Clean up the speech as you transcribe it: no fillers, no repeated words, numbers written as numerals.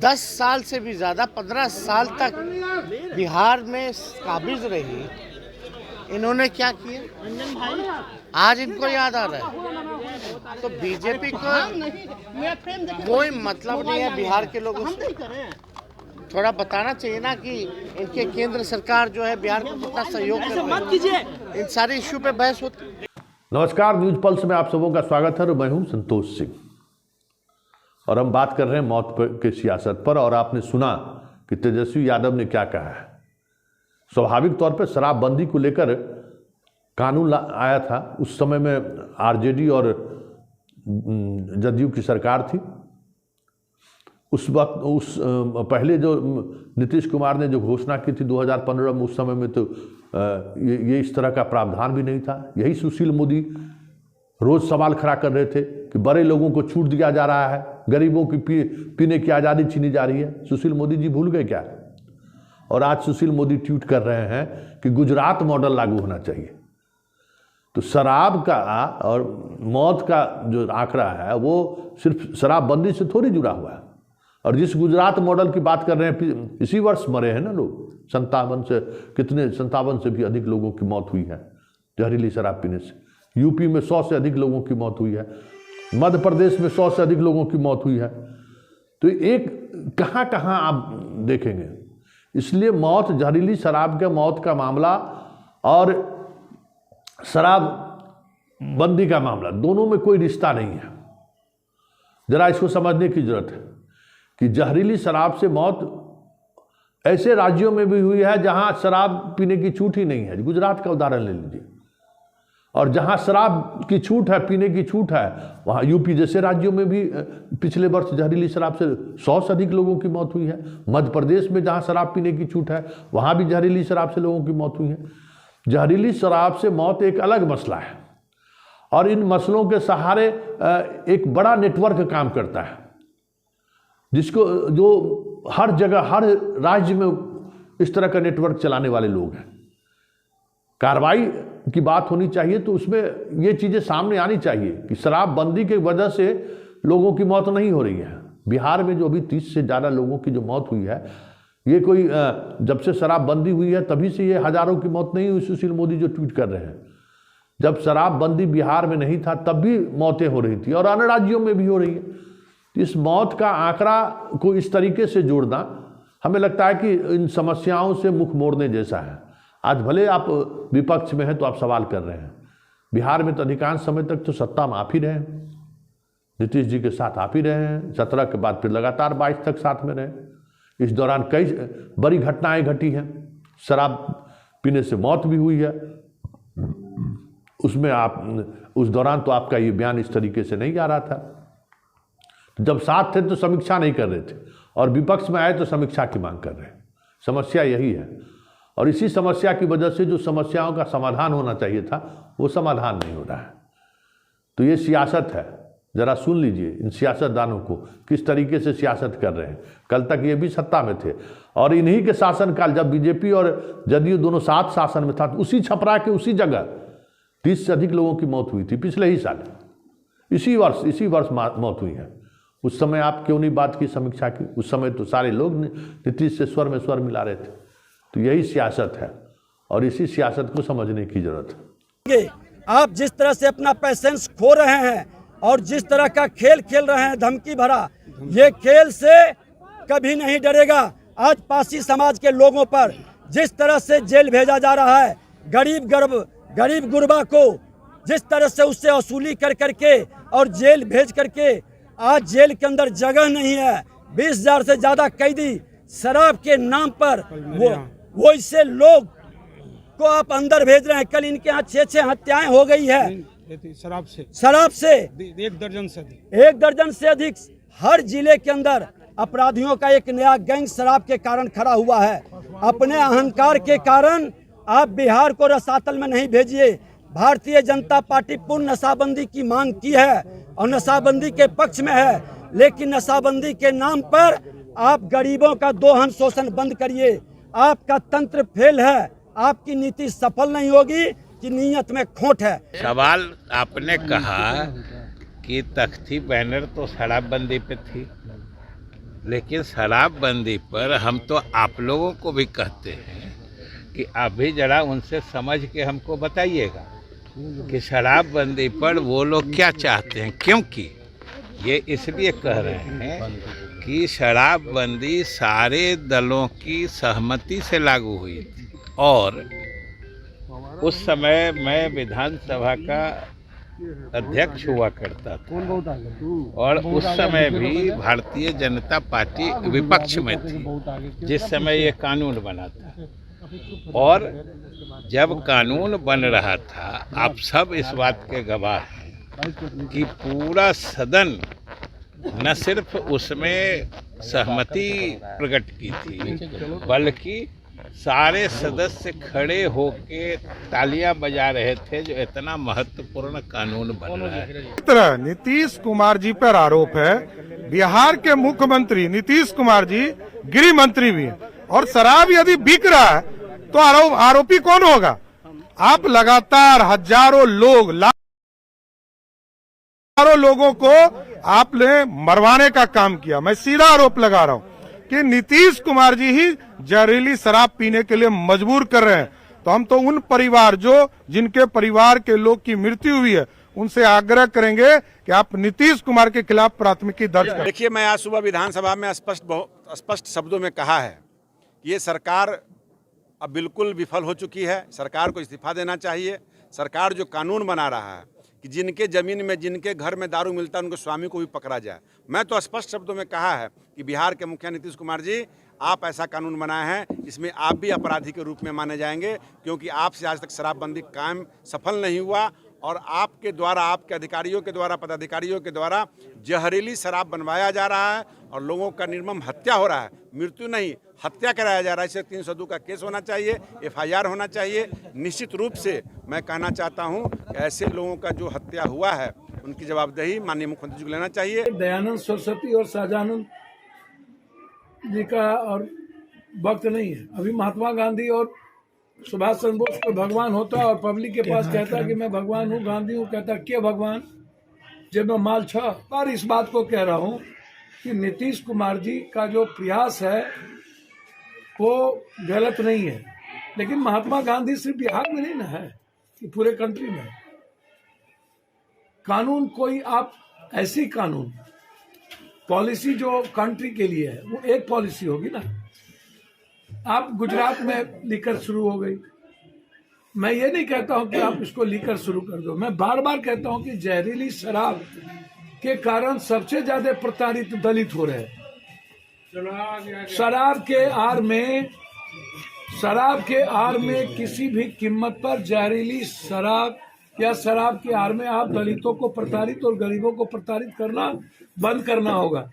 10 साल से भी ज़्यादा 15 साल तक बिहार में काबिज रही, इन्होंने क्या किया आज इनको याद आ रहा है। तो बीजेपी को कोई मतलब नहीं है बिहार के लोगों से। थोड़ा बताना चाहिए ना कि इनके केंद्र सरकार जो है बिहार को कितना सहयोग कर रही है। इन सारे इश्यू पे बहस होती है। नमस्कार, न्यूज पल्स में आप सबों का स्वागत है और मैं हूं संतोष सिंह और हम बात कर रहे हैं मौत के सियासत पर। और आपने सुना कि तेजस्वी यादव ने क्या कहा है। स्वाभाविक तौर पर शराबबंदी को लेकर कानून आया था, उस समय में आरजेडी और जदयू की सरकार थी। उस वक्त पहले जो नीतीश कुमार ने जो घोषणा की थी 2015 में, उस समय में तो ये इस तरह का प्रावधान भी नहीं था। यही सुशील मोदी रोज सवाल खड़ा कर रहे थे कि बड़े लोगों को छूट दिया जा रहा है, गरीबों की पीने की आज़ादी छीनी जा रही है। सुशील मोदी जी भूल गए क्या? और आज सुशील मोदी ट्वीट कर रहे हैं कि गुजरात मॉडल लागू होना चाहिए। तो शराब का और मौत का जो आंकड़ा है वो सिर्फ शराबबंदी से थोड़ी जुड़ा हुआ है। और जिस गुजरात मॉडल की बात कर रहे हैं, इसी वर्ष मरे हैं ना लोग, 57 से भी अधिक लोगों की मौत हुई है जहरीली शराब पीने से। यूपी में 100 से अधिक लोगों की मौत हुई है, मध्य प्रदेश में 100 से अधिक लोगों की मौत हुई है। तो एक कहाँ कहाँ आप देखेंगे। इसलिए मौत, जहरीली शराब के मौत का मामला और शराबबंदी का मामला, दोनों में कोई रिश्ता नहीं है। जरा इसको समझने की जरूरत है कि जहरीली शराब से मौत ऐसे राज्यों में भी हुई है जहां शराब पीने की छूट ही नहीं है। गुजरात का उदाहरण ले लीजिए। और जहां शराब की छूट है, पीने की छूट है, वहां यूपी जैसे राज्यों में भी पिछले वर्ष जहरीली शराब से 100 से अधिक लोगों की मौत हुई है। मध्य प्रदेश में जहां शराब पीने की छूट है, वहां भी जहरीली शराब से लोगों की मौत हुई है। जहरीली शराब से मौत एक अलग मसला है और इन मसलों के सहारे एक बड़ा नेटवर्क काम करता है, जिसको जो हर जगह, हर राज्य में इस तरह का नेटवर्क चलाने वाले लोग हैं। कार्रवाई की बात होनी चाहिए तो उसमें ये चीज़ें सामने आनी चाहिए कि शराबबंदी की वजह से लोगों की मौत नहीं हो रही है। बिहार में जो अभी 30 से ज़्यादा लोगों की जो मौत हुई है, ये कोई जब से शराबबंदी हुई है तभी से ये हज़ारों की मौत नहीं हुई। सुशील मोदी जो ट्वीट कर रहे हैं, जब शराबबंदी बिहार में नहीं था तब भी मौतें हो रही थी और अन्य राज्यों में भी हो रही है। इस मौत का आंकड़ा को इस तरीके से जोड़ना, हमें लगता है कि इन समस्याओं से मुख मोड़ने जैसा है। आज भले आप विपक्ष में हैं तो आप सवाल कर रहे हैं, बिहार में तो अधिकांश समय तक तो सत्ता में आप ही रहे, नीतीश जी के साथ आप ही रहे हैं। 17 के बाद फिर लगातार 22 तक साथ में रहे। इस दौरान कई बड़ी घटनाएं घटी हैं। शराब पीने से मौत भी हुई है। उसमें आप उस दौरान तो आपका ये बयान इस तरीके से नहीं आ रहा था। जब साथ थे तो समीक्षा नहीं कर रहे थे और विपक्ष में आए तो समीक्षा की मांग कर रहे हैं। समस्या यही है और इसी समस्या की वजह से जो समस्याओं का समाधान होना चाहिए था वो समाधान नहीं हो रहा है। तो ये सियासत है। ज़रा सुन लीजिए इन सियासतदानों को किस तरीके से सियासत कर रहे हैं। कल तक ये भी सत्ता में थे और इन्हीं के शासनकाल, जब बीजेपी और जदयू दोनों साथ शासन में था, तो उसी छपरा के उसी जगह 30 से अधिक लोगों की मौत हुई थी पिछले ही साल। इसी वर्ष मौत हुई है। उस समय आप क्यों नहीं बात की, समीक्षा की? उस समय तो सारे लोग नीतीश से स्वर में स्वर मिला रहे थे। तो यही सियासत है और इसी सियासत को समझने की जरूरत है। आप जिस तरह से अपना पैसेंस खो रहे हैं और जिस तरह का खेल खेल रहे हैं, धमकी भरा, ये खेल से कभी नहीं डरेगा। आज पासी समाज के लोगों पर जिस तरह से जेल भेजा जा रहा है, गरीब गुरबा को जिस तरह से उससे वसूली कर करके और जेल भेज करके, आज जेल के अंदर जगह नहीं है। 20,000 से ज्यादा कैदी शराब के नाम पर वो इससे लोग को आप अंदर भेज रहे हैं। कल इनके यहाँ 6 हत्याएं हो गई है शराब से 1 दर्जन से अधिक। हर जिले के अंदर अपराधियों का एक नया गैंग शराब के कारण खड़ा हुआ है। अपने अहंकार के कारण आप बिहार को रसातल में नहीं भेजिए। भारतीय जनता पार्टी पूर्ण नशाबंदी की मांग की है और नशाबंदी के पक्ष में है, लेकिन नशाबंदी के नाम पर आप गरीबों का दोहन शोषण बंद करिए। आपका तंत्र फेल है, आपकी नीति सफल नहीं होगी कि नीयत में खोट है। सवाल आपने कहा कि तख्ती बैनर तो शराबबंदी पे थी, लेकिन शराबबंदी पर हम तो आप लोगों को भी कहते हैं कि आप भी जरा उनसे समझ के हमको बताइएगा कि शराबबंदी पर वो लोग क्या चाहते हैं, क्योंकि ये इसलिए कह रहे हैं कि शराबबंदी सारे दलों की सहमति से लागू हुई थी और उस समय मैं विधानसभा का अध्यक्ष हुआ करता था और उस समय भी भारतीय जनता पार्टी विपक्ष में थी जिस समय ये कानून बना था। और जब कानून बन रहा था, आप सब इस बात के गवाह हैं कि पूरा सदन न सिर्फ उसमें सहमति प्रकट की थी बल्कि सारे सदस्य खड़े होके तालियां बजा रहे थे, जो इतना महत्वपूर्ण कानून बन रहा है। तरह नीतीश कुमार जी पर आरोप है, बिहार के मुख्यमंत्री नीतीश कुमार जी गृह मंत्री भी हैं और शराब यदि बिक रहा है तो आरोपी कौन होगा? आप लगातार हजारों लोगों को आपने मरवाने का काम किया। मैं सीधा आरोप लगा रहा हूं कि नीतीश कुमार जी ही जहरीली शराब पीने के लिए मजबूर कर रहे हैं। तो हम तो उन परिवार जिनके परिवार के लोग की मृत्यु हुई है उनसे आग्रह करेंगे कि आप नीतीश कुमार के खिलाफ प्राथमिकी दर्ज करें। देखिए, मैं आज सुबह विधानसभा में स्पष्ट शब्दों में कहा है कि ये सरकार अब बिल्कुल विफल हो चुकी है। सरकार को इस्तीफा देना चाहिए। सरकार जो कानून बना रहा है कि जिनके ज़मीन में, जिनके घर में दारू मिलता है उनके स्वामी को भी पकड़ा जाए। मैं तो स्पष्ट शब्दों में कहा है कि बिहार के मुखिया नीतीश कुमार जी, आप ऐसा कानून बनाए हैं, इसमें आप भी अपराधी के रूप में माने जाएंगे, क्योंकि आपसे आज तक शराबबंदी कायम सफल नहीं हुआ और आपके द्वारा, आपके अधिकारियों के द्वारा, पदाधिकारियों के द्वारा जहरीली शराब बनवाया जा रहा है और लोगों का निर्मम हत्या हो रहा है। मृत्यु नहीं, हत्या कराया जा रहा है। इसे 302 का केस होना चाहिए, FIR होना चाहिए। निश्चित रूप से मैं कहना चाहता हूं कि ऐसे लोगों का जो हत्या हुआ है उनकी जवाबदेही माननीय मुख्यमंत्री जी को लेना चाहिए। दयानंद सरस्वती और शाहजानंद जी का और वक्त नहीं है। अभी महात्मा गांधी और सुभाष चंद्र बोस को भगवान होता है और पब्लिक के पास कहता कि मैं भगवान हूँ, गांधी हूँ। कहता क्या भगवान जब मैं माल छा। और इस बात को कह रहा हूँ कि नीतीश कुमार जी का जो प्रयास है वो गलत नहीं है, लेकिन महात्मा गांधी सिर्फ बिहार में नहीं ना है, कि पूरे कंट्री में कानून कोई आप ऐसी कानून पॉलिसी जो कंट्री के लिए है वो एक पॉलिसी होगी ना। आप गुजरात में लीकर शुरू हो गई, मैं ये नहीं कहता हूं कि आप इसको लीकर शुरू कर दो। मैं बार बार कहता हूं कि जहरीली शराब के कारण सबसे ज्यादा प्रताड़ित दलित हो रहे हैं। शराब के आड़ में किसी भी कीमत पर जहरीली शराब या शराब के आड़ में आप दलितों को प्रताड़ित और गरीबों को प्रताड़ित करना बंद करना होगा।